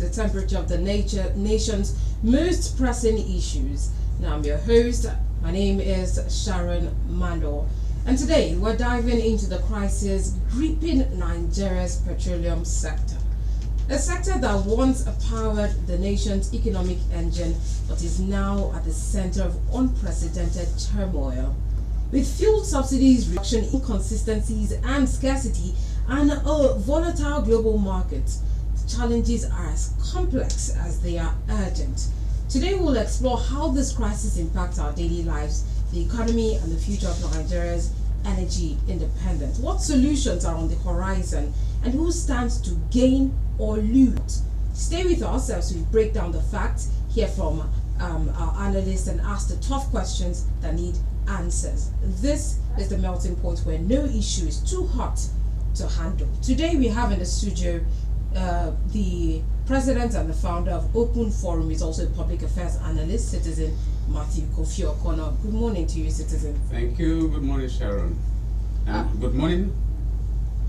the temperature of the nation's most pressing issues. Now I'm your host. My name is SHARON MANDOR. And today we're diving into the crisis gripping Nigeria's petroleum sector. A sector that once powered the nation's economic engine but is now at the center of unprecedented turmoil. With fuel subsidies, reduction, inconsistencies and scarcity, and a volatile global market, the challenges are as complex as they are urgent. Today we'll explore how this crisis impacts our daily lives, the economy and the future of Nigeria's energy independence. What solutions are on the horizon and who stands to gain or lose? Stay with us as we break down the facts, hear from our analysts and ask the tough questions that need answers. This is the melting point where no issue is too hot to handle. Today we have in the studio the president and the founder of Open Forum, is also a public affairs analyst, Citizen Matthew Kofi O'Connor. Good morning to you, Citizen. Thank you. Good morning, Sharon. And good morning,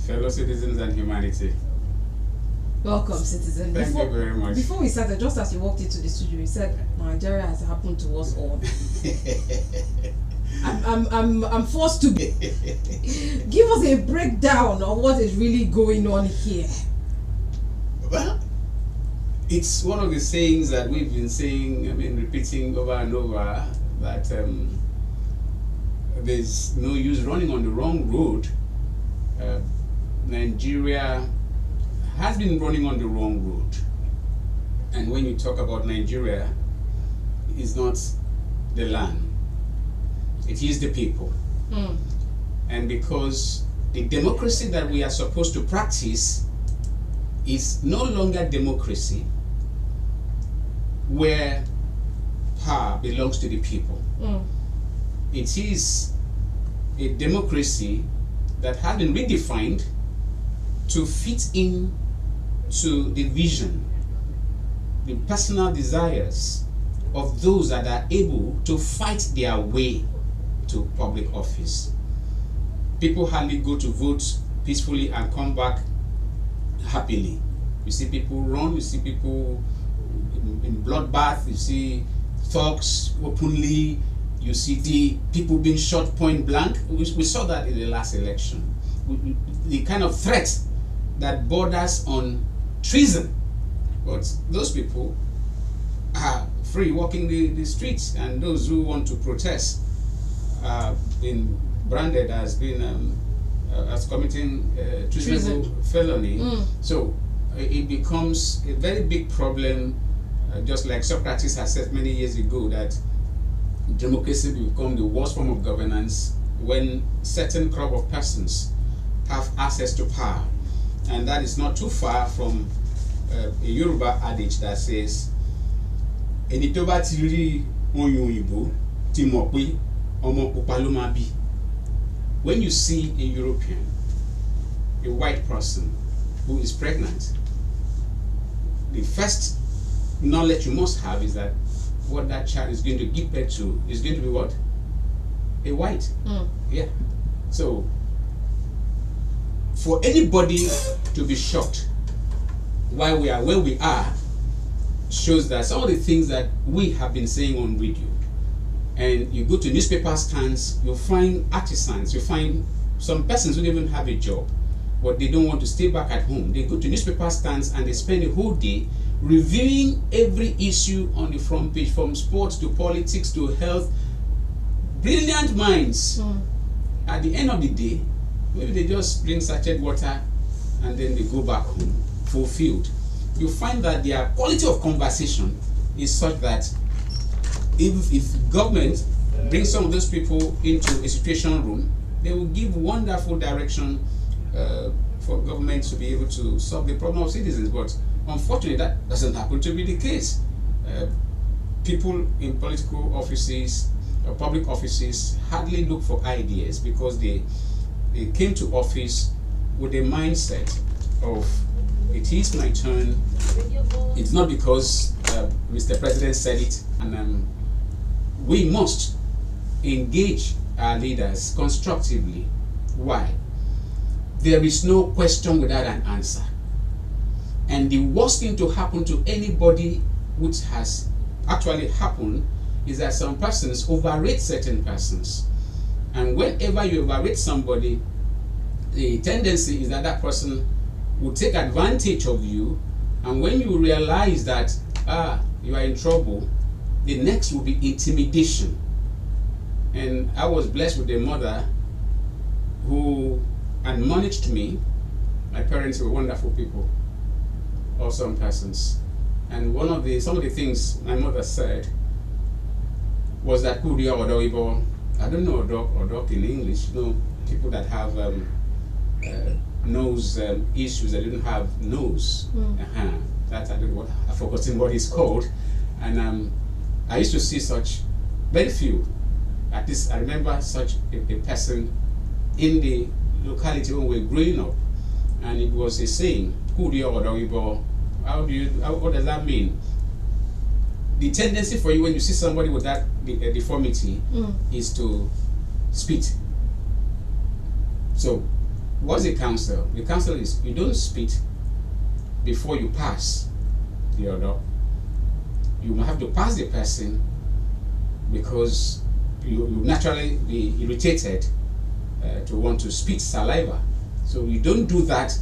fellow citizens and humanity. Welcome, Citizen. Thank you very much. Before we started, just as you walked into the studio, you said Nigeria has happened to us all. I'm forced to give us a breakdown of what is really going on here. Well, it's one of the sayings that we've been saying, repeating over and over, that there's no use running on the wrong road. Nigeria has been running on the wrong road. And when you talk about Nigeria, it's not the land. It is the people. And because the democracy that we are supposed to practice is no longer democracy where power belongs to the people. It is a democracy that has been redefined to fit in to the vision, the personal desires of those that are able to fight their way to public office. People hardly go to vote peacefully and come back happily. You see people run, you see people in bloodbath, you see thugs openly, you see the people being shot point blank. We saw that in the last election. The kind of threat that borders on treason. But those people are free walking the streets, and those who want to protest are being branded as being as committing treasonable felony. So it becomes a very big problem, just like Socrates has said many years ago, that democracy will become the worst form of governance when certain crop of persons have access to power. And that is not too far from a Yoruba adage that says, "Eni tó bá ti rí oyún òyìnbó tí mọ̀ pé ọmọ pupa ló máa bí." When you see a European, a white person who is pregnant, the first knowledge you must have is that what that child is going to give birth to is going to be what? A white. Yeah. So for anybody to be shocked why we are where we are shows that some of the things that we have been saying on radio. And you go to newspaper stands, you'll find artisans, you'll find some persons who don't even have a job, but they don't want to stay back at home. They go to newspaper stands and they spend a whole day reviewing every issue on the front page, from sports to politics to health. Brilliant minds. At the end of the day, maybe they just drink sachet water and then they go back home fulfilled. You find that their quality of conversation is such that if government brings some of those people into a situation room, they will give wonderful direction for government to be able to solve the problem of citizens. But unfortunately, that doesn't happen to be the case. People in political offices, public offices, hardly look for ideas because they came to office with a mindset of, it is my turn. It's not because Mr. President said it, and we must engage our leaders constructively. Why? There is no question without an answer. And the worst thing to happen to anybody, which has actually happened, is that some persons overrate certain persons. And whenever you overrate somebody, the tendency is that that person will take advantage of you, and when you realize that you are in trouble, the next will be intimidation. And I was blessed with a mother who admonished me. My parents were wonderful people, awesome persons. And some of the things my mother said was that I don't know odok in English, people that have nose issues, that didn't have nose. That I've forgotten what it's called. And I used to see such very few. At least I remember such a person in the locality when we were growing up, and it was a saying, what does that mean? The tendency for you when you see somebody with that deformity is to spit. So what's the counsel? The counsel is you don't spit before you pass the order. You have to pass the person, because you naturally be irritated to want to spit saliva. So you don't do that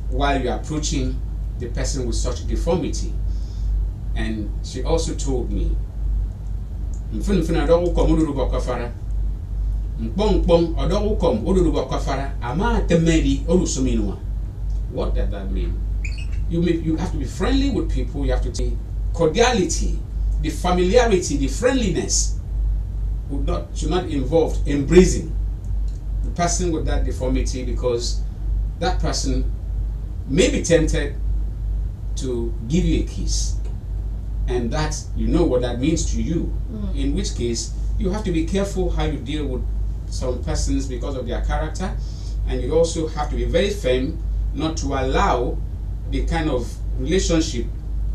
while you're approaching the person with such deformity. And she also told me, what does that mean? You have to be friendly with people. You have to take cordiality, the familiarity, the friendliness should not involve embracing the person with that deformity, because that person may be tempted to give you a kiss, and that what that means to you. In which case you have to be careful how you deal with some persons because of their character, and you also have to be very firm not to allow the kind of relationship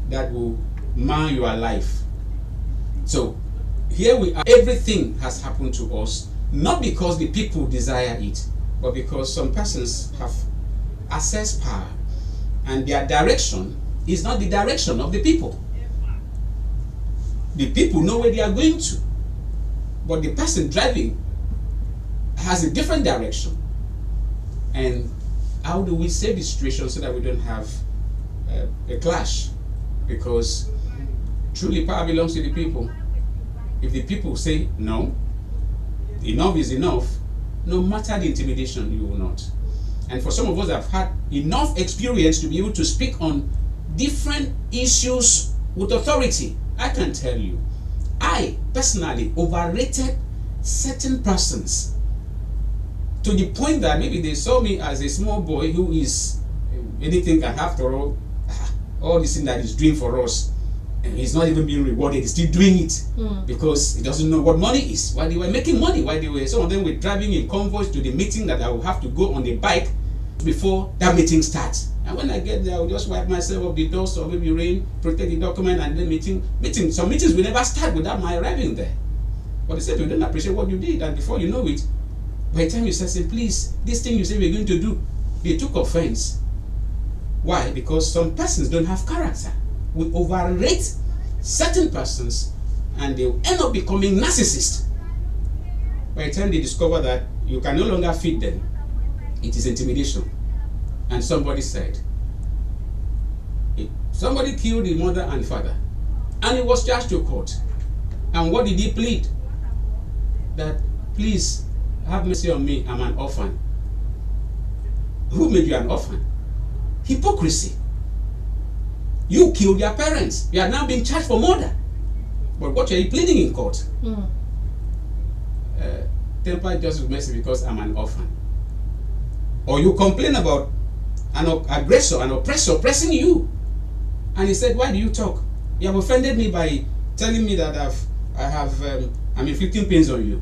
that will mar your life. So here we are. Everything has happened to us, not because the people desire it, but because some persons have access power, and their direction is not the direction of the people. The people know where they are going to, but the person driving has a different direction. And how do we save the situation so that we don't have a clash? Because truly power belongs to the people. If the people say no, enough is enough, no matter the intimidation, you will not. And for some of us that have had enough experience to be able to speak on different issues with authority, I can tell you, I personally overrated certain persons to the point that maybe they saw me as a small boy who is anything, and after all this thing that he's doing for us, and he's not even being rewarded, he's still doing it because he doesn't know what money is. Why they were making money, some of them were driving in convoys to the meeting that I will have to go on the bike before that meeting starts. And when I get there, I'll just wipe myself off the dust, or maybe rain, protect the document, and then meeting. Some meetings will never start without my arriving there. But they said you don't appreciate what you did, and before you know it, by the time you say, please, this thing you say we're going to do, they took offense. Why? Because some persons don't have character. We overrate certain persons, and they will end up becoming narcissists. By the time they discover that you can no longer feed them, it is intimidation. And somebody said, somebody killed the mother and father, and he was charged to court. And what did he plead? That, please, have mercy on me, I'm an orphan. Who made you an orphan? Hypocrisy. You killed your parents. You are now being charged for murder. But what are you pleading in court? Temper justice mercy because I'm an orphan. Or you complain about an aggressor, an oppressor oppressing you. And he said, why do you talk? You have offended me by telling me that I'm inflicting pains on you.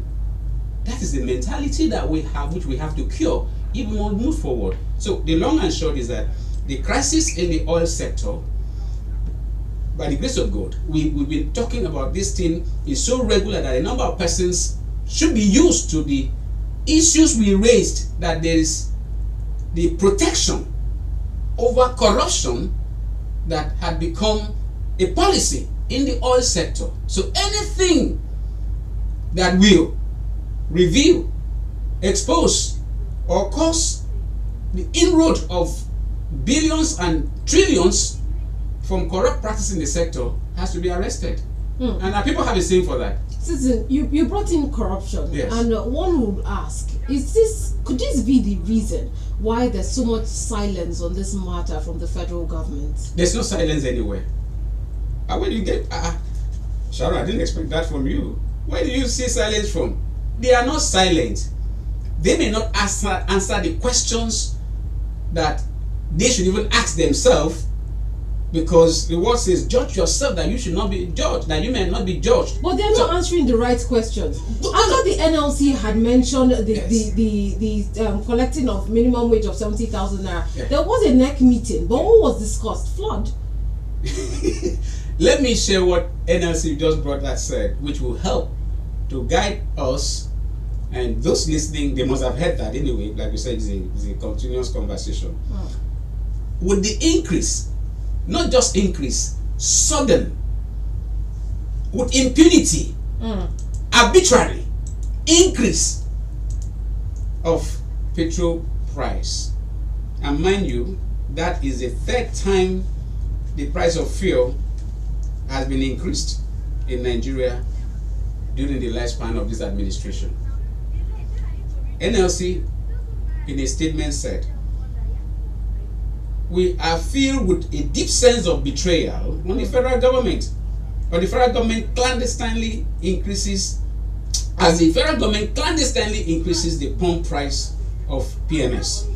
That is the mentality that we have, which we have to cure, even more move forward. So the long and short is that the crisis in the oil sector, by the grace of God, we've been talking about this thing, is so regular that a number of persons should be used to the issues we raised, that there is the protection over corruption that had become a policy in the oil sector. So anything that will reveal, expose, or cause the inroad of billions and trillions from corrupt practice in the sector has to be arrested. And our people have a saying for that. Citizen, you brought in corruption, yes. And one would ask, could this be the reason why there's so much silence on this matter from the federal government? There's no silence anywhere. Where do you get Sharon, I didn't expect that from you. Where do you see silence from? They are not silent. They may not answer the questions that they should even ask themselves, because the word says, judge yourself that you should not be judged, that you may not be judged. But they're not answering the right questions. After the NLC had mentioned the collecting of minimum wage of 70,000 naira, there was a NEC meeting, but what was discussed? Flood. Let me share what NLC just brought that said, which will help to guide us, and those listening, they must have heard that anyway. Like you said, it's a continuous conversation. With the increase, not just increase, sudden, with impunity, arbitrary increase of petrol price. And mind you, that is the third time the price of fuel has been increased in Nigeria during the lifespan of this administration. NLC, in a statement, said, "We are filled with a deep sense of betrayal on the federal government. Or the federal government clandestinely increases, as the federal government clandestinely increases the pump price of PMS.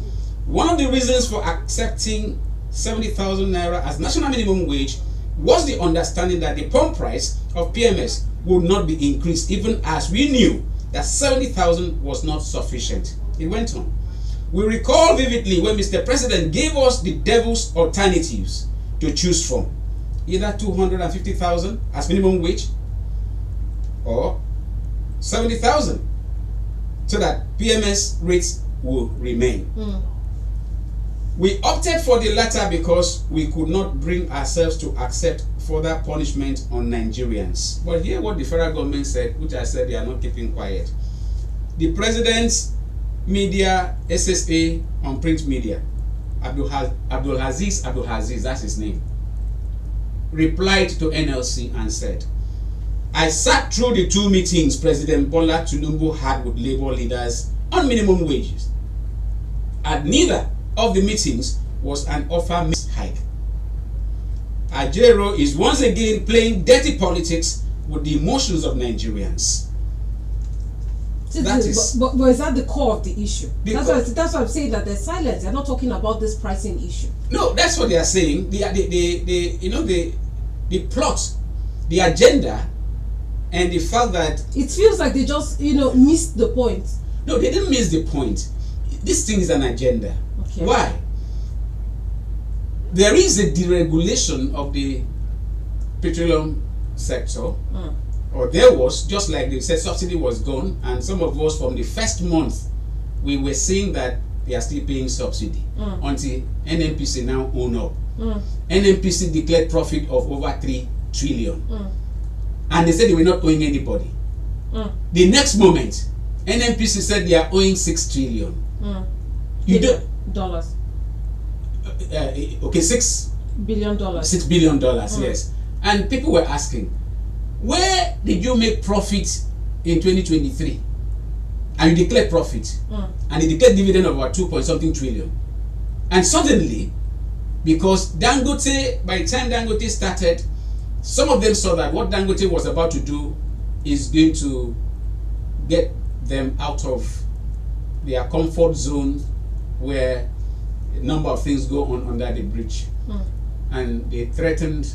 One of the reasons for accepting 70,000 naira as national minimum wage was the understanding that the pump price of PMS would not be increased, even as we knew that 70,000 was not sufficient." It went on. "We recall vividly when Mr. President gave us the devil's alternatives to choose from, either 250,000 as minimum wage or 70,000, so that PMS rates will remain. We opted for the latter because we could not bring ourselves to accept further punishment on Nigerians." But hear what the federal government said, which I said they are not keeping quiet. The president's media, SSA on print media, Abdulaziz, that's his name, replied to NLC and said, "I sat through the two meetings President Bola Tinubu had with labor leaders on minimum wages. At neither of the meetings was an offer hike. Ajero is once again playing dirty politics with the emotions of Nigerians." But is that the core of the issue? That's what I'm saying, that there's silence. They're not talking about this pricing issue. No, that's what they are saying. The plot, the agenda, and the fact that it feels like they just missed the point. No, they didn't miss the point. This thing is an agenda. Okay. Why? There is a deregulation of the petroleum sector. Or there was, just like they said, subsidy was gone, and some of us from the first month we were saying that they are still paying subsidy until NNPC now own up. NNPC declared profit of over 3 trillion, and they said they were not owing anybody. The next moment, NNPC said they are owing 6 trillion. Dollars. Okay, $6 billion. $6 billion, yes. And people were asking, where did you make profit in 2023? And you declared profit. And you declared dividend of about 2-point-something trillion. And suddenly, because Dangote, by the time Dangote started, some of them saw that what Dangote was about to do is going to get them out of their comfort zone, where a number of things go on under the bridge. And they threatened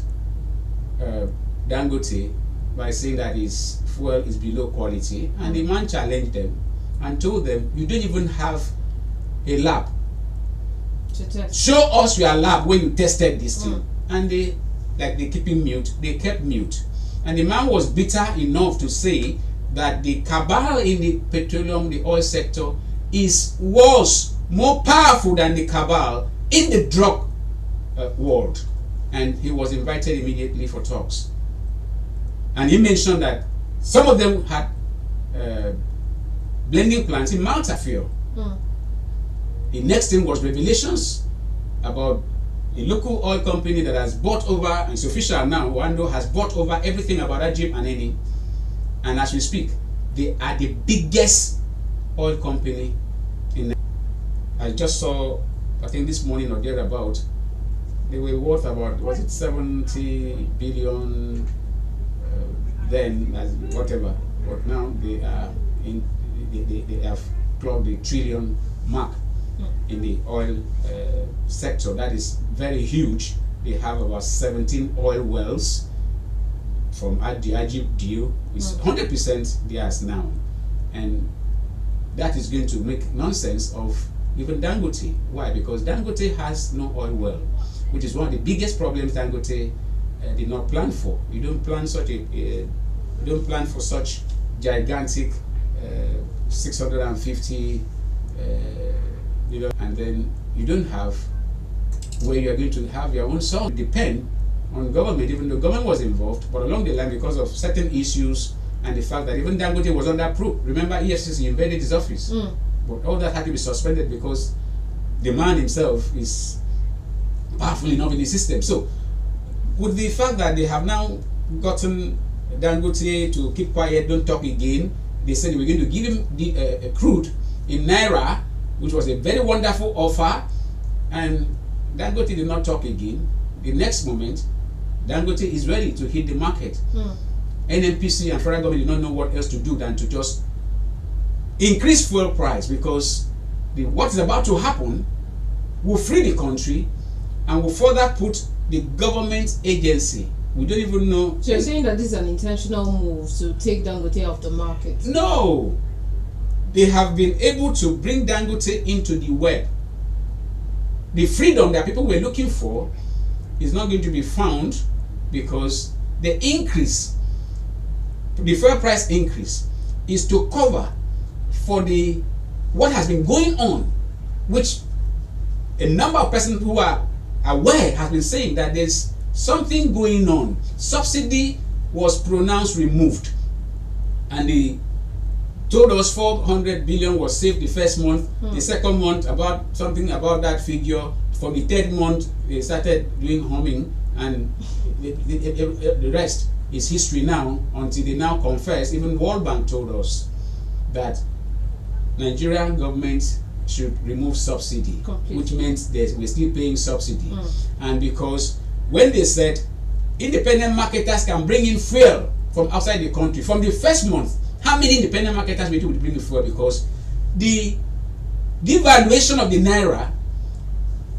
Dangote by saying that his fuel is below quality, and the man challenged them and told them, "You don't even have a lab to test. Show us your lab when you tested this thing." And they keeping mute, they kept mute. And the man was bitter enough to say that the cabal in the petroleum, the oil sector, was more powerful than the cabal in the drug world, and he was invited immediately for talks. And he mentioned that some of them had blending plants in Malta fuel. The next thing was revelations about a local oil company that has bought over, and it's official now, Wando has bought over everything about Ajib and Eni. And as we speak, they are the biggest oil company in. I just saw, I think this morning or thereabout, they were worth about, was it 70 billion then, as whatever. But now they are in, they have clocked the trillion mark in the oil sector. That is very huge. They have about 17 oil wells from the Ajib deal. It's 100% theirs now, and that is going to make nonsense of even Dangote. Why? Because Dangote has no oil well, which is one of the biggest problems Dangote did not plan for. You don't plan such you don't plan for such gigantic 650 and then you don't have where you are going to have your own song. It depends on government, even though government was involved, but along the line, because of certain issues and the fact that even Dangote was under probe. Remember, EFCC invaded his office, but all that had to be suspended because the man himself is powerful enough in the system. So, with the fact that they have now gotten Dangote to keep quiet, don't talk again, they said we're going to give him the crude in Naira, which was a very wonderful offer, and Dangote did not talk again. The next moment, Dangote is ready to hit the market. NNPC and federal government did not know what else to do than to just increase fuel price, because what is about to happen will free the country and will further put the government agency. We don't even know. So you're saying that this is an intentional move to take Dangote off the market? No. They have been able to bring Dangote into the web. The freedom that people were looking for is not going to be found, because the increase, the fuel price increase, is to cover for the what has been going on, which a number of persons who are aware have been saying that there's something going on. Subsidy was pronounced removed, and they told us 400 billion was saved the first month. The second month, about something about that figure. From the third month, they started doing humming, and the rest is history now, until they now confess. Even World Bank told us that Nigerian government should remove subsidy, completely, which means that we're still paying subsidy. And because when they said independent marketers can bring in fuel from outside the country, from the first month, how many independent marketers will bring in fuel? Because the devaluation of the Naira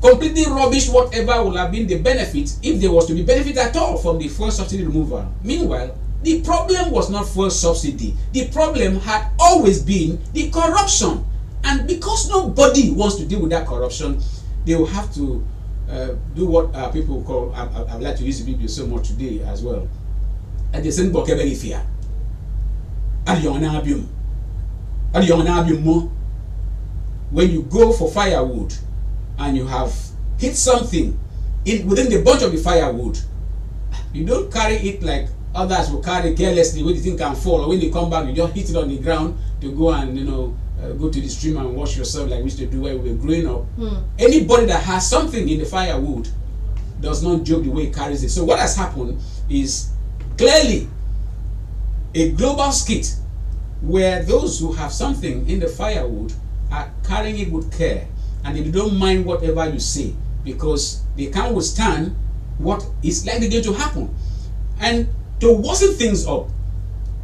completely rubbished whatever would have been the benefit, if there was to be benefit at all, from the fuel subsidy removal. Meanwhile, the problem was not fuel subsidy. The problem had always been the corruption. And because nobody wants to deal with that corruption, they will have to do what people call, I would like to use the Bible so much today as well, at the same vocabulary. When you go for firewood and you have hit something within the bunch of the firewood, you don't carry it like others will carry carelessly when the thing can fall, or when they come back you just hit it on the ground to go and go to the stream and wash yourself like we used to do when we were growing up. Anybody that has something in the firewood does not joke the way it carries it. So what has happened is clearly a global skit where those who have something in the firewood are carrying it with care, and they don't mind whatever you say, because they can't withstand what is likely going to happen. And to worsen things up,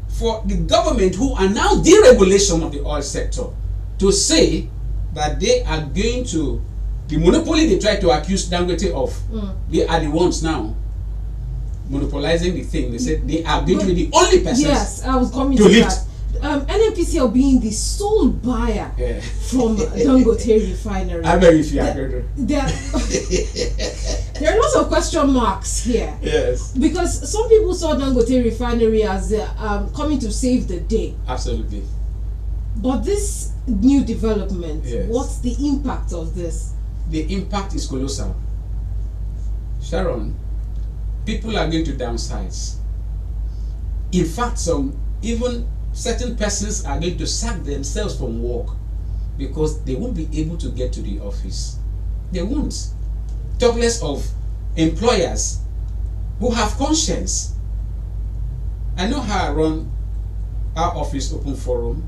for the government, who announced deregulation of the oil sector, to say that they are going to, the monopoly they tried to accuse Dangote of, they are the ones now monopolizing the thing. They said they are going to be the only person. Yes, I was coming to that. NNPCL being the sole buyer from Dangote refinery. I bet if you there are lots of question marks here. Yes. Because some people saw Dangote refinery as coming to save the day. Absolutely. But this new development, yes, what's the impact of this? The impact is colossal. Sharon, people are going to downsize. In fact, even certain persons are going to sack themselves from work because they won't be able to get to the office. They won't. Talk less of employers who have conscience. I know how I run our office open forum.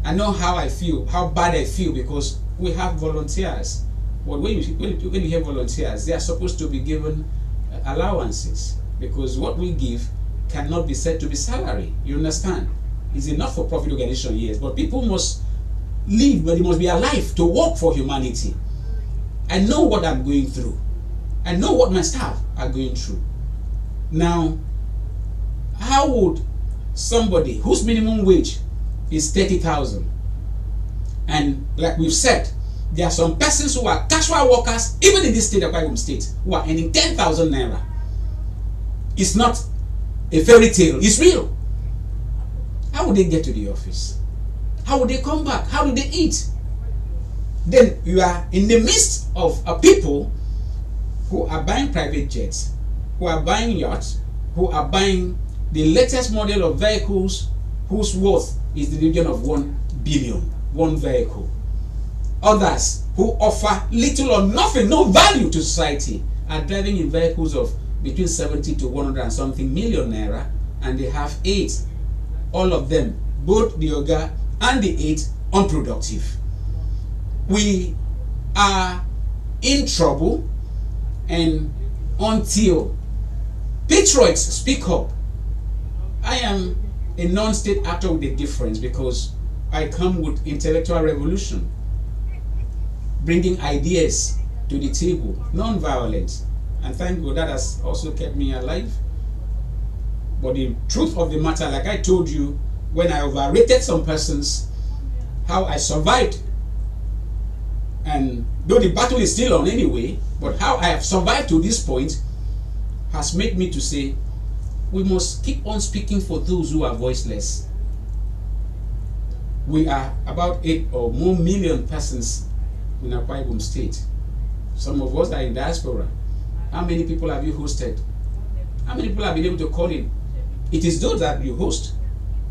I know how I feel, how bad I feel, because we have volunteers. But when you have volunteers, they are supposed to be given allowances, because what we give cannot be said to be salary. You understand? It's a not-for-profit organization, yes, but people must live, but they must be alive to work for humanity. I know what I'm going through. I know what my staff are going through. Now, how would somebody whose minimum wage is 30,000, and like we've said, there are some persons who are casual workers, even in this state of Akwa Ibom State, who are earning 10,000 naira. It's not a fairy tale, it's real. How would they get to the office? How would they come back? How do they eat? Then you are in the midst of a people who are buying private jets, who are buying yachts, who are buying the latest model of vehicles whose worth is the region of 1 billion, one vehicle. Others who offer little or nothing, no value to society, are driving in vehicles of between 70 to 100 and something million naira, and they have 8. All of them, both the Oga and the 8, unproductive. We are in trouble, and until patriots speak up. I am a non-state actor with a difference, because I come with intellectual revolution, bringing ideas to the table, non-violent, and thank God that has also kept me alive. But the truth of the matter, like I told you, when I overrated some persons, how I survived, and though the battle is still on anyway, but how I have survived to this point has made me to say, we must keep on speaking for those who are voiceless. We are about 8 or more million persons in Akwa Ibom State. Some of us are in diaspora. How many people have you hosted? How many people have been able to call in? It is those that you host,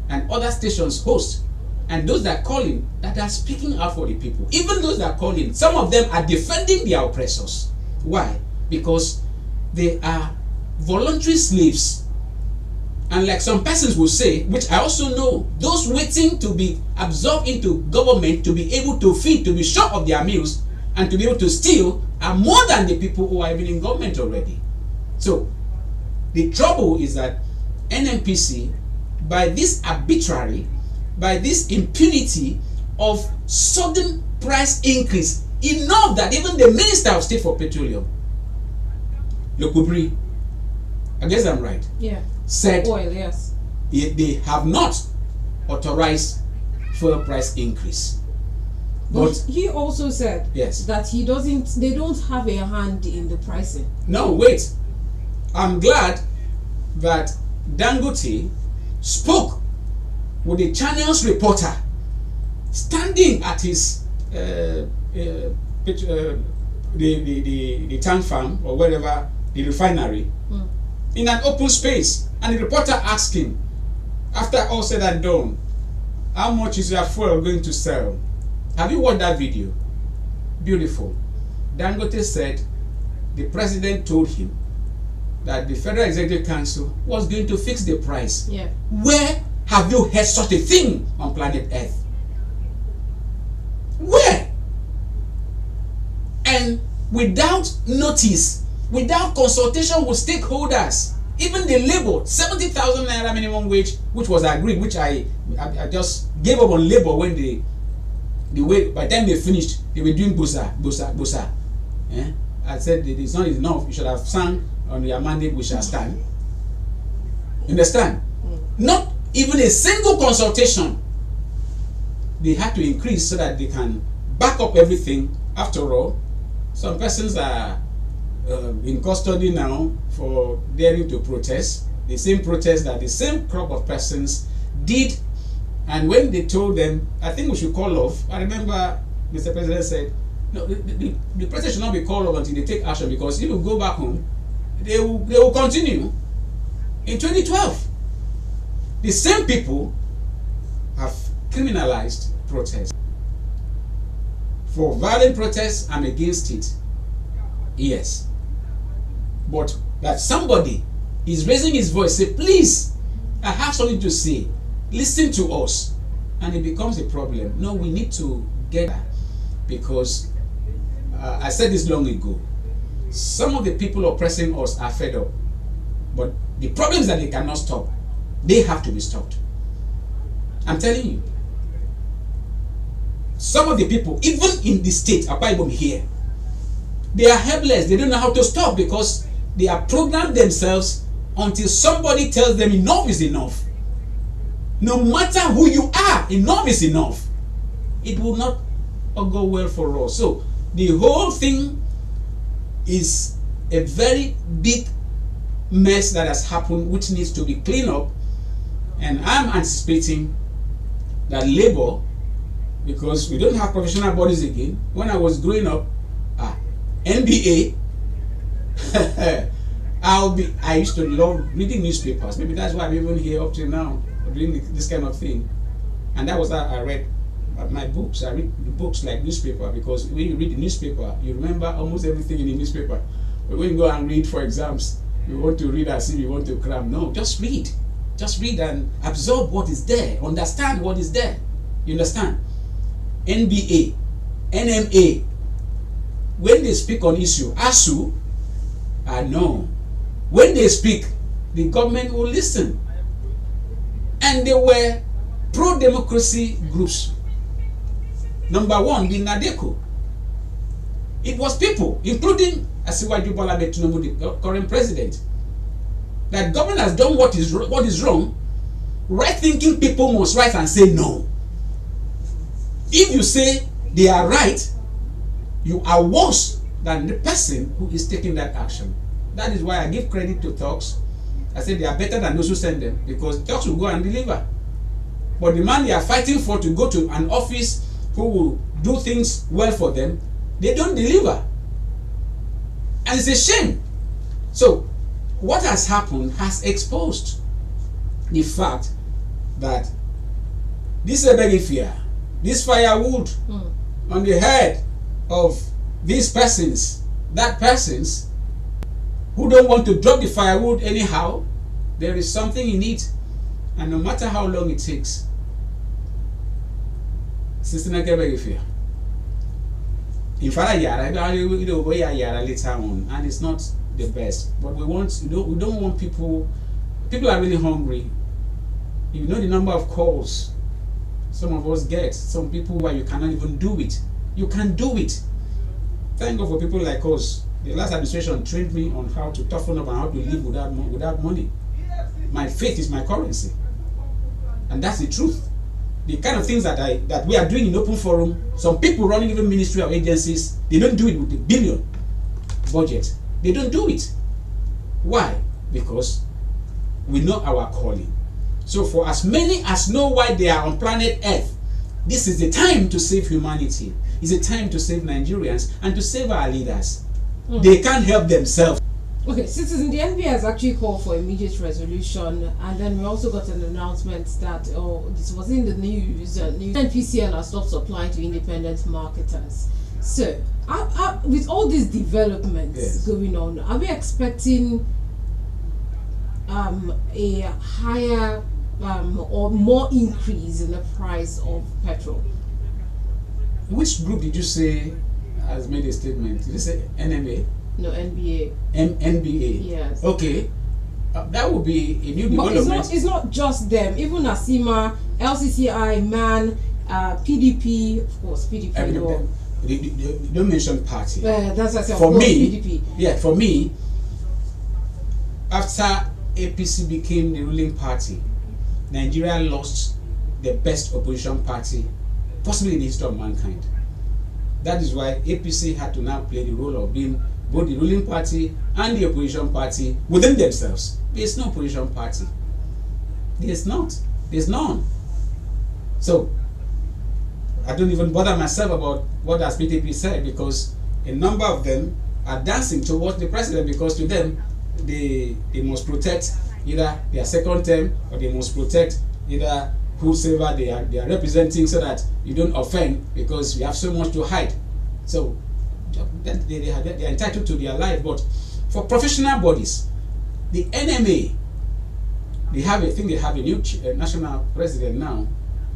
and other stations host, and those that call in that are speaking out for the people. Even those that call in, some of them are defending their oppressors. Why? Because they are voluntary slaves. And like some persons will say, which I also know, those waiting to be absorbed into government, to be able to feed, to be short of their meals, and to be able to steal, are more than the people who are even in government already. So, the trouble is that NNPC, by this arbitrary, by this impunity of sudden price increase, enough that even the Minister of State for Petroleum, Lokubri, I guess I'm right. Yeah. Said oil, yes. They have not authorized fuel price increase. But he also said yes, that they don't have a hand in the pricing. No, wait. I'm glad that Dangote spoke with the channel's reporter standing at his the tank farm or wherever, the refinery, in an open space, and the reporter asked him, after all said and done, how much is your fuel going to sell? Have you watched that video? Beautiful. Dangote said the president told him that the Federal Executive Council was going to fix the price. Yeah. Where have you heard such a thing on planet Earth? Where? And without notice, without consultation with stakeholders, even the labor, 70,000 naira minimum wage, which was agreed, which I just gave up on labor when the way, by the time they finished, they were doing bosa. Yeah? I said the song is enough. You should have sung on your mandate, we shall stand. Understand? Not even a single consultation. They had to increase so that they can back up everything. After all, some persons are in custody now for daring to protest. The same protest that the same crop of persons did. And when they told them, I think we should call off, I remember Mr. President said, No, the protest should not be called off until they take action, because if you go back home, they will continue. In 2012, the same people have criminalized protest. For violent protests, I'm against it. Yes. But that somebody is raising his voice, say, please, I have something to say. Listen to us. And it becomes a problem. No, we need to get that, because I said this long ago. Some of the people oppressing us are fed up. But the problem is that they cannot stop. They have to be stopped. I'm telling you. Some of the people, even in the state, Akwa Ibom here, they are helpless. They don't know how to stop, because they are programmed themselves until somebody tells them enough is enough. No matter who you are, enough is enough. It will not go well for us. So the whole thing is a very big mess that has happened, which needs to be cleaned up. And I'm anticipating that labor, because we don't have professional bodies again. When I was growing up, NBA, I used to love reading newspapers. Maybe that's why I'm even here up till now, doing this kind of thing. And that was how I read my books. I read the books like newspaper, because when you read the newspaper, you remember almost everything in the newspaper. But when you go and read for exams, you want to read as if you want to cram. No, just read. Just read and absorb what is there. Understand what is there. You understand? NBA, NMA, when they speak on issue, ASU, no. When they speak, the government will listen. And they were pro-democracy groups. Number one, the NADECO. It was people, including Asiwaju Bola Tinubu, the current president, that government has done what is wrong. Right-thinking people must rise and say no. If you say they are right, you are worse than the person who is taking that action. That is why I give credit to Talks. I say they are better than those who send them, because Talks will go and deliver. But the man they are fighting for to go to an office who will do things well for them, they don't deliver. And it's a shame. So what has happened has exposed the fact that this Ebegifia, this firewood on the head of these persons, that persons who don't want to drop the firewood anyhow, there is something in it. And no matter how long it takes, Sister Ebegifia, in fact, yara later on, and it's not the best. But we don't want people are really hungry. You know the number of calls some of us get, some people where you cannot even do it. You can do it. Thank God for people like us. The last administration trained me on how to toughen up and how to live without money. My faith is my currency. And that's the truth. The kind of things that we are doing in open forum, some people running even ministry or agencies, they don't do it with the billion budget. They don't do it. Why? Because we know our calling. So for as many as know why they are on planet Earth, this is the time to save humanity. It's a time to save Nigerians and to save our leaders. They can't help themselves. Okay, citizen, the NBA has actually called for immediate resolution, and then we also got an announcement that this was in the news. NPCL has stopped supplying to independent marketers. So, with all these developments going on, are we expecting a higher or more increase in the price of petrol? Which group did you say has made a statement? Did you say NMA? No, NBA. NBA. Yes. Okay. That would be a new development. But it's not just them. Even ASIMA, LCCI, MAN, PDP, of course, PDP. They don't mention party. That's what I said. For me, PDP. Yeah, for me, after APC became the ruling party, Nigeria lost the best opposition party possibly in the history of mankind. That is why APC had to now play the role of being both the ruling party and the opposition party within themselves. There's no opposition party. There's not. There's none. So, I don't even bother myself about what has PDP said, because a number of them are dancing towards the president, because to them they must protect either their second term, or they must protect either whosoever they are representing, so that you don't offend, because you have so much to hide. So they are entitled to their life. But for professional bodies, the NMA, they have a new national president now.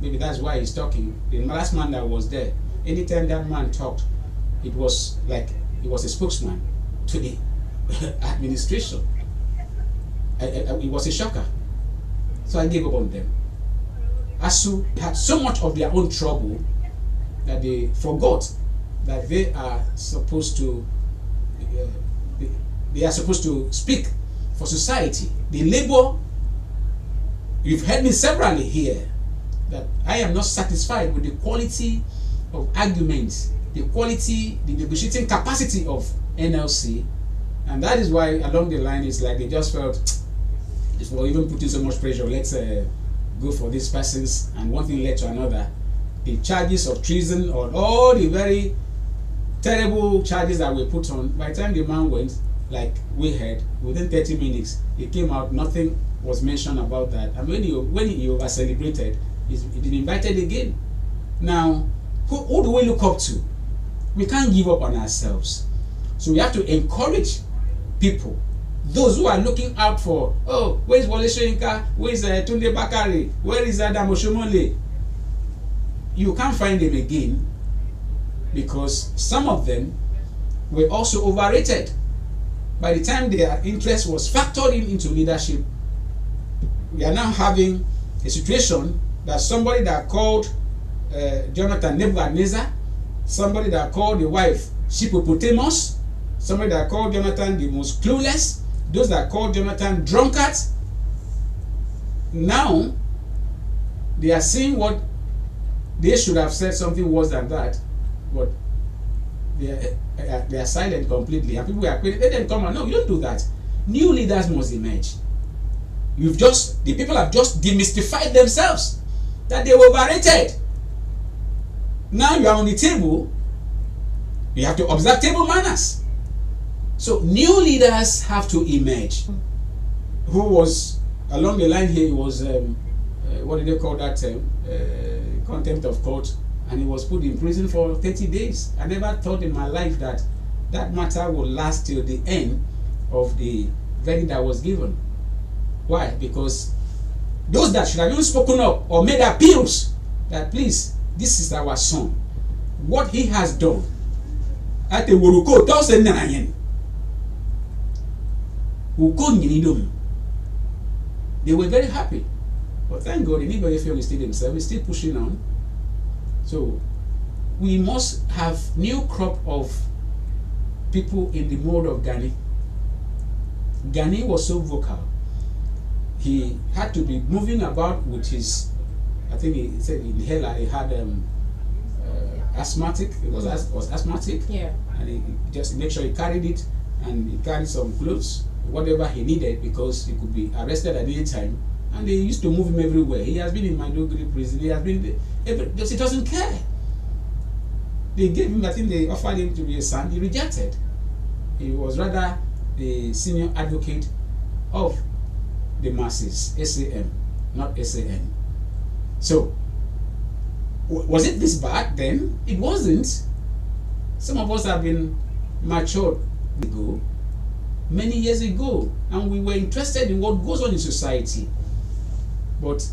Maybe that's why he's talking. The last man that was there, anytime that man talked, it was like he was a spokesman to the administration. It was a shocker. So I gave up on them. ASU had so much of their own trouble that they forgot that they are supposed to speak for society. The labor, you've heard me severally here, that I am not satisfied with the quality of arguments, the quality, the negotiating capacity of NLC, and that is why along the line it's like they just felt, if we're even putting so much pressure, let's go for these persons, and one thing led to another. The charges of treason, or all the very terrible charges that were put on, by the time the man went, like we heard, within 30 minutes, it came out, nothing was mentioned about that. And when he over celebrated, he's been invited again. Now, who do we look up to? We can't give up on ourselves. So we have to encourage people, those who are looking out for, oh, where is Wole Soyinka? Where is Tunde Bakare? Where is Adam Oshomole? You can't find them again, because some of them were also overrated. By the time their interest was factored into leadership, we are now having a situation that somebody that called Jonathan Nebuchadnezzar, somebody that called the wife Shippopotamus, somebody that called Jonathan the most clueless, those that called Jonathan drunkard, now they are seeing what they should have said, something worse than that, but they are silent completely, and people are quitting. Let them come out. No, you don't do that. New leaders must emerge. The people have just demystified themselves that they were overrated. Now you are on the table, you have to observe table manners. So new leaders have to emerge. Who was along the line here? He was what did they call that term? Contempt of court, and he was put in prison for 30 days. I never thought in my life that that matter would last till the end of the verdict that was given. Why? Because those that should have even spoken up or made appeals that, please, this is our son, what he has done at the Wuruko, they were very happy. But thank God, anybody feel still himself, is still pushing on. So we must have new crop of people in the mode of Gani. Gani was so vocal. He had to be moving about with his, I think he said inhaler. He had asthmatic. It was asthmatic. Yeah. And he just make sure he carried it, and he carried some clothes, whatever he needed, because he could be arrested at any time. And they used to move him everywhere. He has been in Maiduguri prison. He has been because he doesn't care. They gave him, I think they offered him to be a son. He rejected. He was rather the senior advocate of the masses, SAM, not SAN. So, was it this bad then? It wasn't. Some of us have been matured many years ago, and we were interested in what goes on in society. But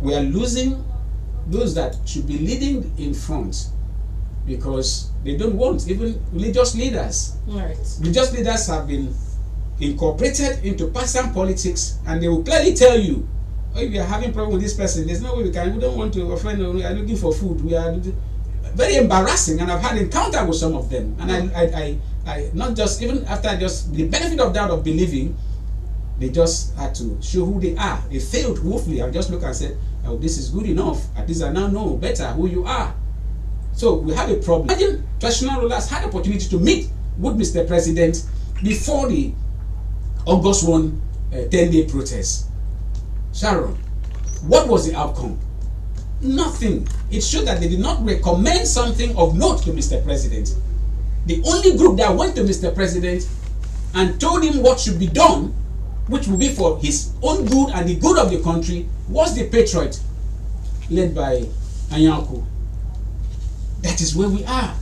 we are losing those that should be leading in front, because they don't want even religious leaders. Right. Religious leaders have been incorporated into partisan politics, and they will clearly tell you, oh, if you are having problem with this person, there's no way we don't want to offend, we are looking for food. We are very embarrassing, and I've had encounter with some of them, and I not just, even after just the benefit of doubt of believing, they just had to show who they are. They failed woefully. I just look and said, oh, this is good enough. At least I now know better who you are. So we have a problem. Imagine traditional rulers had the opportunity to meet with Mr. President before the August 1 10-day protest. Sharon, what was the outcome? Nothing. It showed that they did not recommend something of note to Mr. President. The only group that went to Mr. President and told him what should be done, which will be for his own good and the good of the country, was the Patriot, led by Anyanku. That is where we are.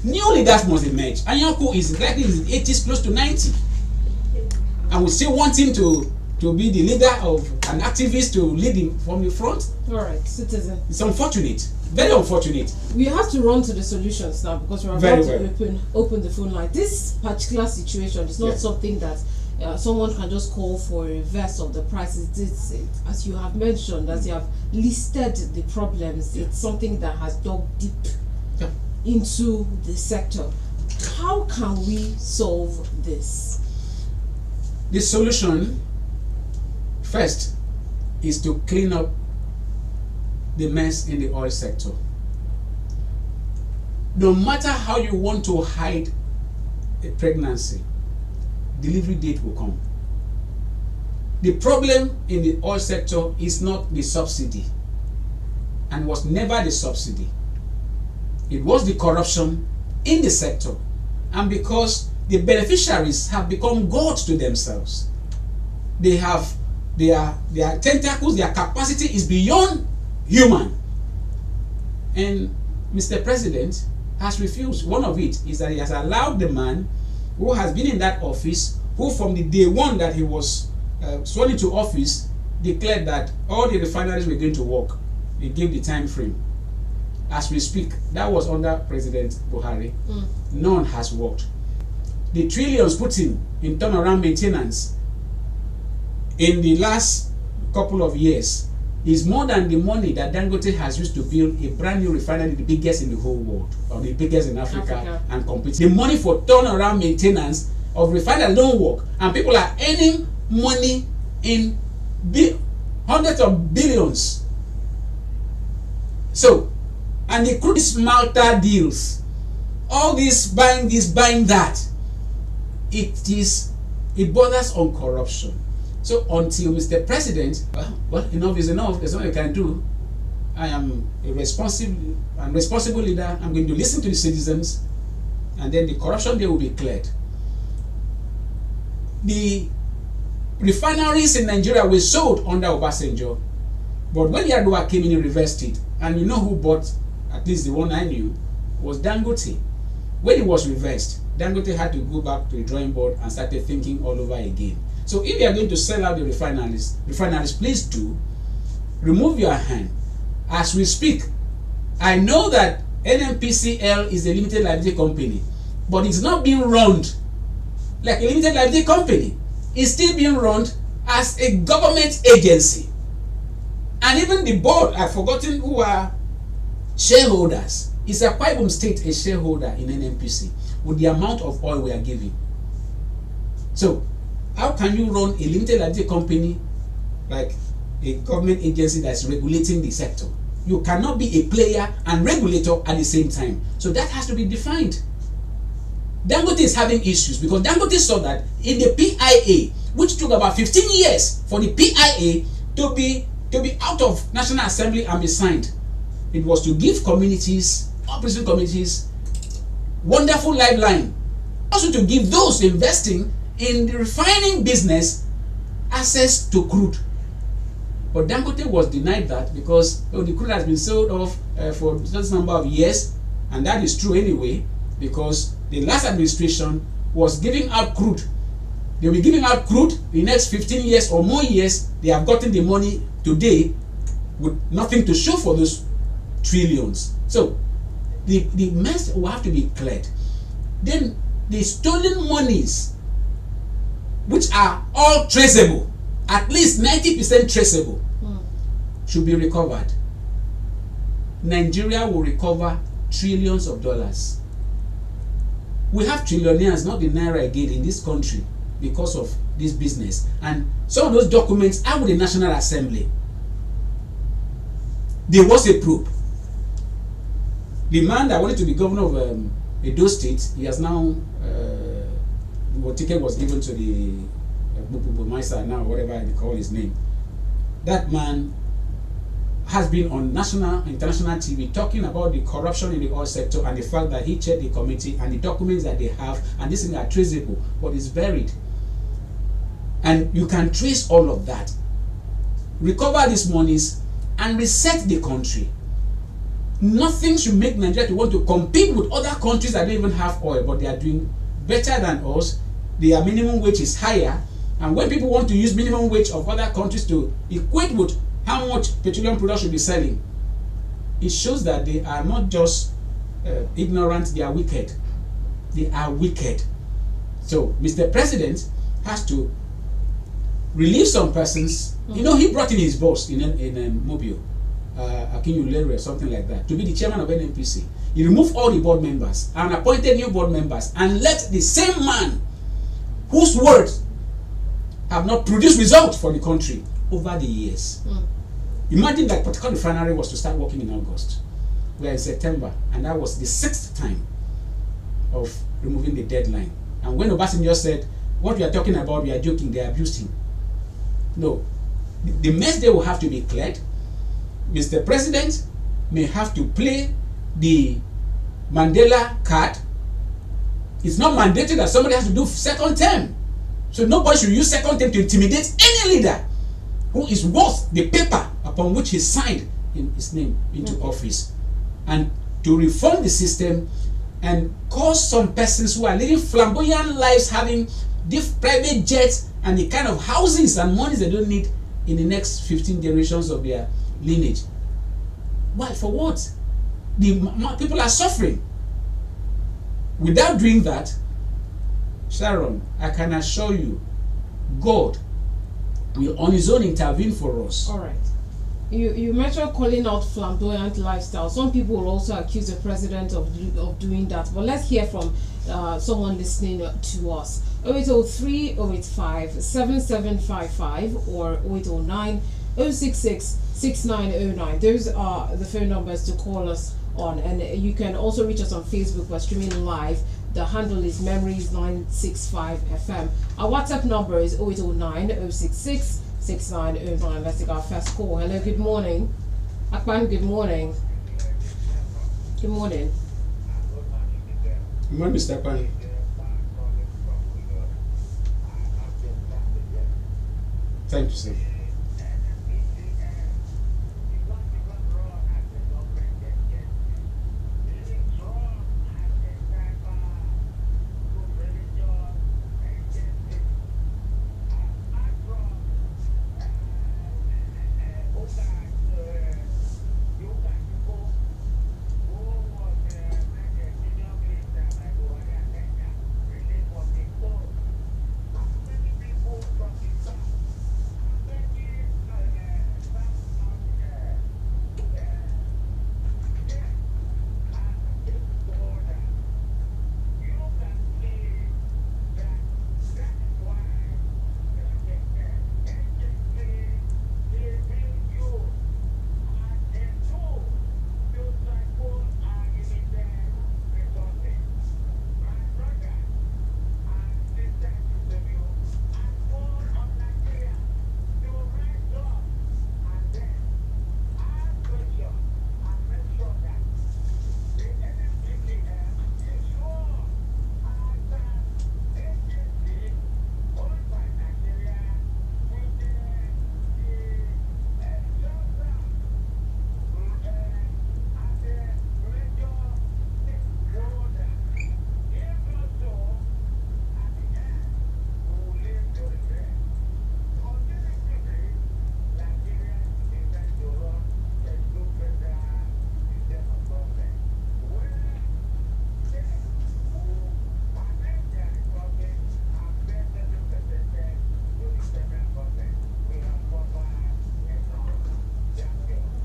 New leaders must emerge. Anyanku is likely in his 80s, close to 90. And we still want him to be the leader of an activist, to lead him from the front. All right, citizen. It's unfortunate, very unfortunate. We have to run to the solutions now because we're about to open the phone line. This particular situation is not something that someone can just call for a reverse of the prices. It's, as you have mentioned, as you have listed the problems, it's something that has dug deep into the sector. How can we solve this? The solution, first, is to clean up the mess in the oil sector. No matter how you want to hide a pregnancy, delivery date will come. The problem in the oil sector is not the subsidy, and was never the subsidy. It was the corruption in the sector, and because the beneficiaries have become gods to themselves. They have their tentacles, their capacity is beyond human. And Mr. President has refused. One of it is that he has allowed the man who has been in that office, who from the day one that he was sworn into office, declared that all the refineries were going to work. He gave the time frame. As we speak, that was under President Buhari. None has worked. The trillions put in turnaround maintenance in the last couple of years is more than the money that Dangote has used to build a brand new refinery, the biggest in the whole world, or the biggest in Africa. And compete. The money for turnaround maintenance of refineries don't work, and people are earning money in hundreds of billions. So, and the crude smelter deals, all this, buying that, it borders on corruption. So until Mr. President, well, enough is enough. There's nothing you can do. I am a responsible leader. I'm going to listen to the citizens, and then the corruption there will be cleared. The refineries in Nigeria were sold under Obasanjo, but when Yar'Adua came in, he reversed it. And you know who bought, at least the one I knew, was Dangote. When it was reversed, Dangote had to go back to the drawing board and started thinking all over again. So if you are going to sell out the refineries, please do remove your hand. As we speak, I know that NNPCL is a limited liability company, but it's not being run like a limited liability company. It's still being run as a government agency. And even the board, I've forgotten who are shareholders. Is a Akwa Ibom State a shareholder in NNPC with the amount of oil we are giving? So how can you run a limited liability company like a government agency that's regulating the sector? You cannot be a player and regulator at the same time. So that has to be defined. Dangote is having issues because Dangote saw that in the PIA, which took about 15 years for the PIA to be out of National Assembly and be signed. It was to give communities, opposition communities, wonderful lifeline. Also to give those investing in the refining business access to crude. But Dangote was denied that because the crude has been sold off for a certain number of years, and that is true anyway, because the last administration was giving out crude. They will be giving out crude in the next 15 years or more years. They have gotten the money today with nothing to show for those trillions. So the mess will have to be cleared. Then the stolen monies, which are all traceable, at least 90% traceable, should be recovered. Nigeria will recover trillions of dollars. We have trillionaires, not the naira again, in this country because of this business. And some of those documents are with the National Assembly. There was a probe. The man that wanted to be governor of Edo State, he has now, what ticket was given to the Maisa now, whatever they call his name. That man has been on national and international TV talking about the corruption in the oil sector and the fact that he chaired the committee and the documents that they have, and these things are traceable, but it's buried. And you can trace all of that, recover these monies, and reset the country. Nothing should make Nigeria to want to compete with other countries that don't even have oil, but they are doing better than us. Their minimum wage is higher, and when people want to use minimum wage of other countries to equate with how much petroleum products should be selling, it shows that they are not just ignorant, they are wicked. They are wicked. So Mr. President has to relieve some persons. You know, he brought in his boss in Mobile, Akinyulere or something like that, to be the chairman of NNPC. He removed all the board members and appointed new board members and let the same man whose words have not produced results for the country over the years. Imagine that particular refinery was to start working in August. We are in September, and that was the 6th time of removing the deadline. And when Obasanjo said, "What we are talking about, we are joking," they abused him. No, the mess they will have to be cleared. Mr. President may have to play the Mandela card. It's not mandated that somebody has to do second term. So nobody should use second term to intimidate any leader who is worth the paper upon which he signed in his name into office, and to reform the system and cause some persons who are living flamboyant lives, having private jets and the kind of houses and monies they don't need in the next 15 generations of their lineage. Why? For what? The people are suffering. Without doing that, Sharon, I can assure you, God will on his own intervene for us. All right. You mentioned calling out flamboyant lifestyle. Some people will also accuse the president of doing that. But let's hear from someone listening to us. 0803 085 7755 or 0809 066 6909. Those are the phone numbers to call us on. And you can also reach us on Facebook by streaming live. The handle is Memories965 FM. Our WhatsApp number is 0809 066 6909. Let's take our first call. Hello, good morning. Akpan, good morning. Good morning. Good morning, Mr. Akpan. Thank you, sir.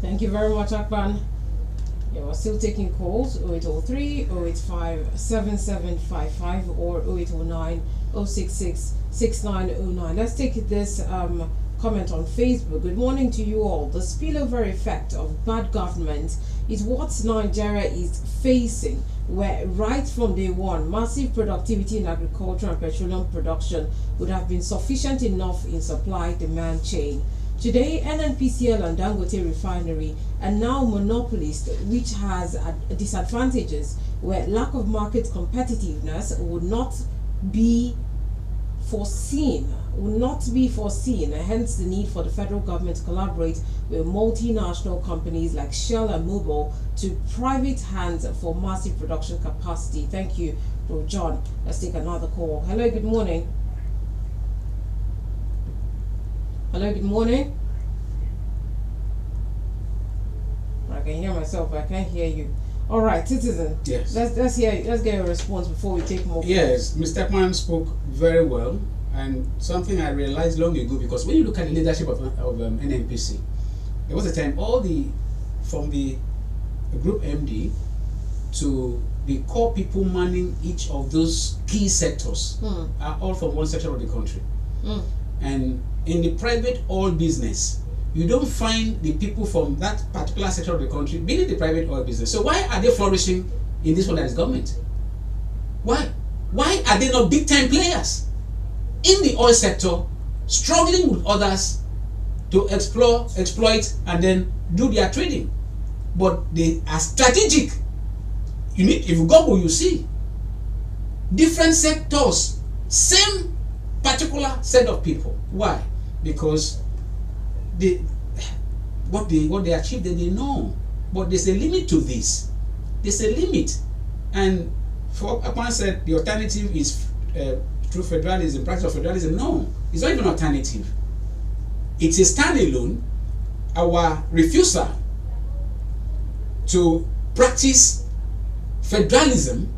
Thank you very much, Akpan. Yeah, we're still taking calls. 0803 085 7755 or 0809 066 6909. Let's take this comment on Facebook. Good morning to you all. The spillover effect of bad government is what Nigeria is facing, where right from day one, massive productivity in agriculture and petroleum production would have been sufficient enough in supply-demand chain. Today, NNPCL and Dangote Refinery are now monopolists, which has disadvantages where lack of market competitiveness would not be foreseen, hence the need for the federal government to collaborate with multinational companies like Shell and Mobil to private hands for massive production capacity. Thank you, Bro John. Let's take another call. Hello, good morning. Hello, good morning. I can hear myself, but I can't hear you. All right, citizen. Yes. Let's get a response before we take more. Yes, Mr. Kwan spoke very well, and something I realized long ago, because when you look at the leadership of NNPC, there was a time from the group MD to the core people manning each of those key sectors are all from one section of the country. And in the private oil business, you don't find the people from that particular section of the country being in the private oil business. So why are they flourishing in this one that is government? Why? Why are they not big time players in the oil sector, struggling with others to exploit, and then do their trading? But they are strategic. If you Google, you see different sectors, same particular set of people. Why? Because what they achieve, they know. But there's a limit to this. There's a limit. And for upon said the alternative is through federalism, practice of federalism. No, it's not even an alternative. It's a standalone. Our refusal to practice federalism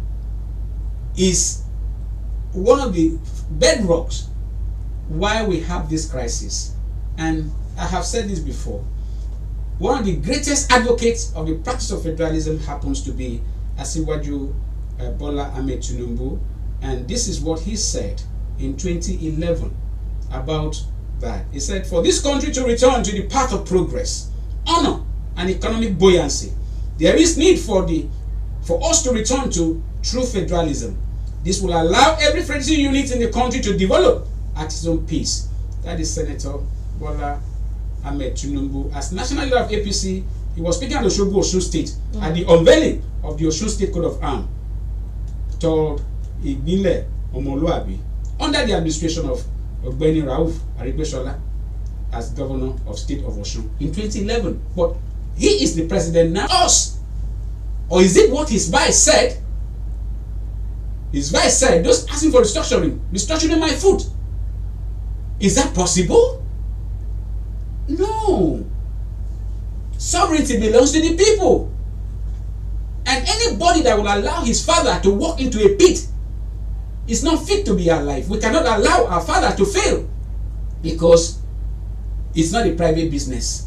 is one of the bedrocks why we have this crisis. And I have said this before. One of the greatest advocates of the practice of federalism happens to be Asiwaju Bola Ahmed Tinubu, and this is what he said in 2011 about that. He said, "For this country to return to the path of progress, honor, and economic buoyancy, there is need for us to return to true federalism. This will allow every federal unit in the country to develop at its own pace." That is Senator Bola Ahmed Tinubu. As national leader of APC, he was speaking at Osogbo, Osun State, at the unveiling of the Osun State Coat of Arms, told Igbile Omoluabi, under the administration of Ogbeni Rauf Aregbesola as governor of state of Osun in 2011. But he is the president now. Us, or is it what his vice said? His vice said, "Those asking for restructuring my foot." Is that possible? No. Sovereignty belongs to the people. And anybody that will allow his father to walk into a pit is not fit to be alive. We cannot allow our father to fail because it's not a private business.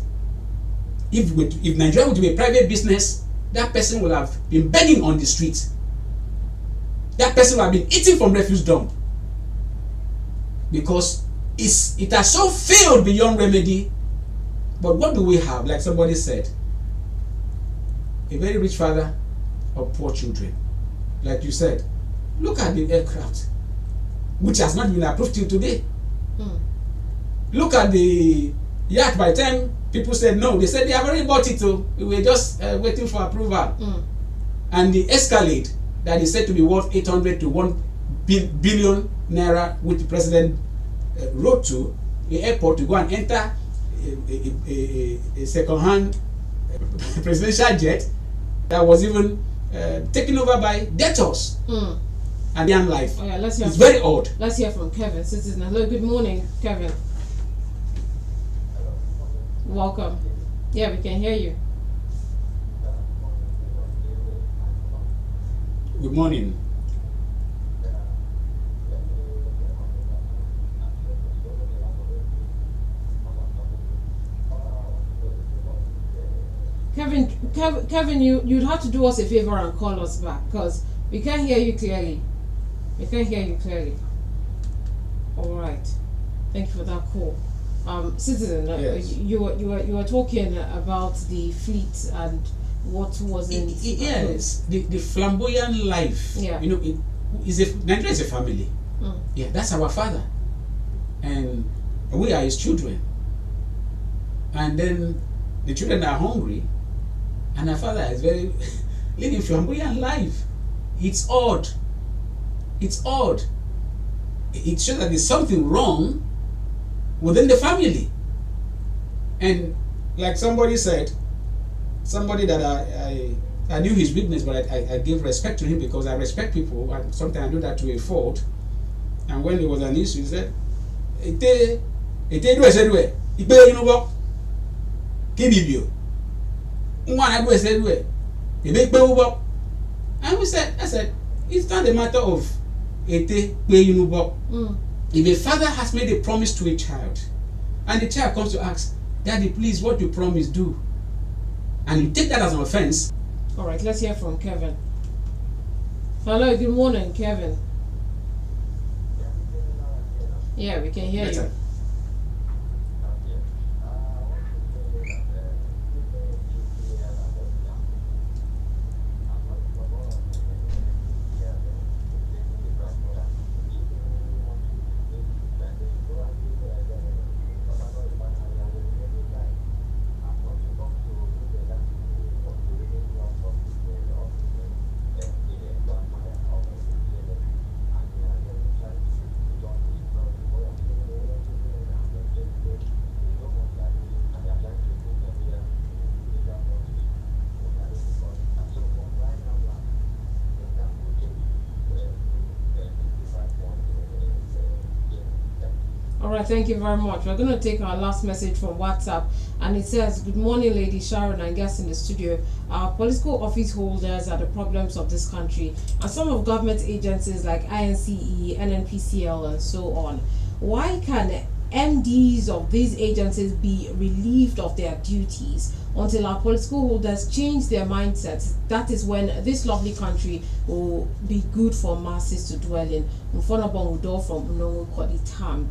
If Nigeria would be a private business, that person will have been begging on the street. That person will have been eating from refuse dump. Because it has so failed beyond remedy. But what do we have? Like somebody said, a very rich father of poor children. Like you said, look at the aircraft, which has not been approved till today. Look at the yacht. By the time people said no, they said they have already bought it. We were just waiting for approval. And the Escalade that is said to be worth 800 to 1 billion naira, which the president wrote to the airport to go and enter a second-hand presidential jet that was even taken over by debtors and young life. Oh, yeah, it's very odd. Let's hear from Kevin, citizen. Hello, good morning, Kevin. Welcome. Yeah, we can hear you. Good morning. Kevin, you'd have to do us a favor and call us back because we can't hear you clearly. All right. Thank you for that call. Citizen, yes. you were talking about the fleet and what wasn't. Yes, the flamboyant life. Yeah. You know, Nigeria is a family. Yeah, that's our father, and we are his children. and then the children are hungry, and her father is very living flamboyant life. It's odd. It's odd. It shows that there's something wrong within the family. And like somebody said, somebody that I knew his weakness, but I give respect to him because I respect people, and sometimes I do that to a fault. And when there was an issue, he said, and we said, I said, it's not a matter of if a father has made a promise to a child, and the child comes to ask, Daddy, please, what you promise do, and you take that as an offense. All right, let's hear from Kevin. Hello, good morning, Kevin. Yeah, we can hear you. Alright, thank you very much. We're going to take our last message from WhatsApp, and it says, good morning, Lady Sharon and guests in the studio. Our political office holders are the problems of this country, and some of government agencies like INCE, NNPCL, and so on. Why can MDs of these agencies be relieved of their duties until our political holders change their mindsets? That is when this lovely country will be good for masses to dwell in. From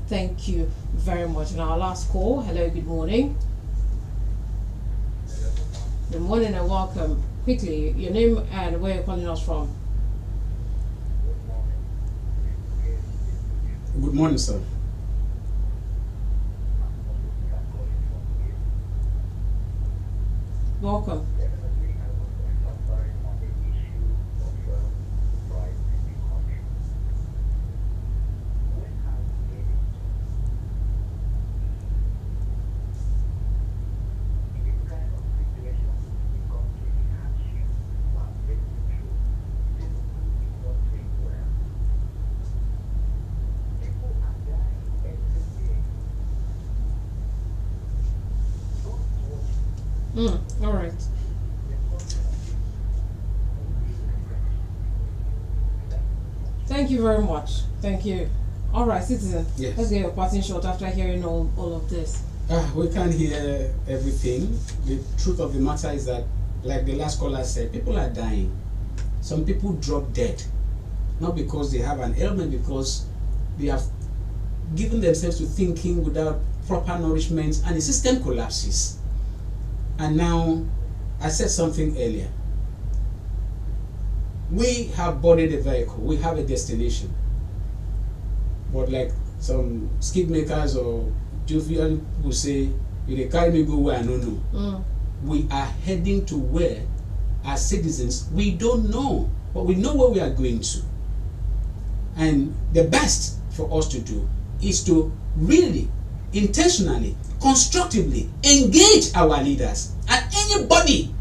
thank you very much. And our last call. Hello, good morning. Good morning and welcome. Quickly, your name and where you're calling us from. Good morning, sir. Welcome. All right. Thank you very much. Thank you. All right, citizen. Yes. Let's get your passing shot after hearing all of this. We can't hear everything. The truth of the matter is that, like the last caller said, people are dying. Some people drop dead, not because they have an ailment, because they have given themselves to thinking without proper nourishment, and the system collapses. And now, I said something earlier. We have boarded a vehicle, we have a destination. But like some skid makers or jovial will say, if they carry me go where I don't know. We are heading to where, as citizens, we don't know, but we know where we are going to. And the best for us to do is to really, intentionally, constructively engage our leaders, and anybody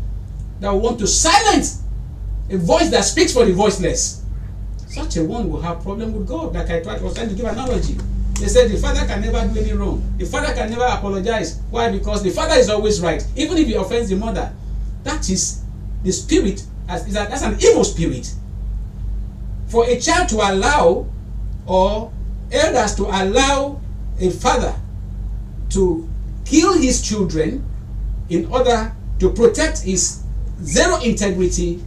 that will want to silence a voice that speaks for the voiceless. Such a one will have problem with God. Like I was trying to give an analogy. They said the father can never do any wrong. The father can never apologize. Why? Because the father is always right, even if he offends the mother. That is the spirit. That's an evil spirit. For a child to allow, or elders to allow a father to kill his children in order to protect his zero integrity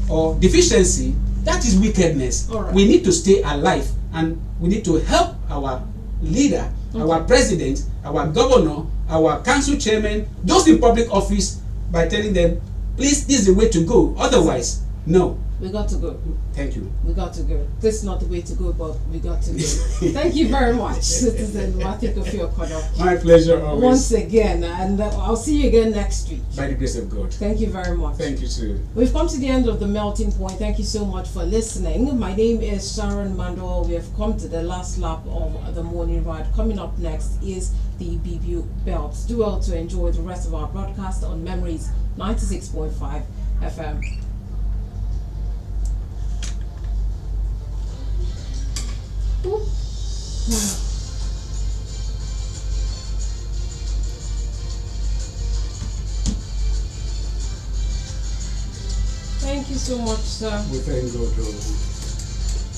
or deficiency, that is wickedness. Right. We need to stay alive, and we need to help our leader, our president, our governor, our council chairman, those in public office, by telling them, please, this is the way to go. Otherwise, no. We got to go. Thank you. We got to go. This is not the way to go, but we got to go. Thank you very much, Citizen Matthew Kofi. My pleasure always. Once again, and I'll see you again next week. By the grace of God. Thank you very much. Thank you too. We've come to the end of the melting point. Thank you so much for listening. My name is SHARON. We have come to the last lap of the morning ride. Coming up next is the BBU Belts. Do well to enjoy the rest of our broadcast on Memories 96.5 FM. Thank you so much, sir. We thank God.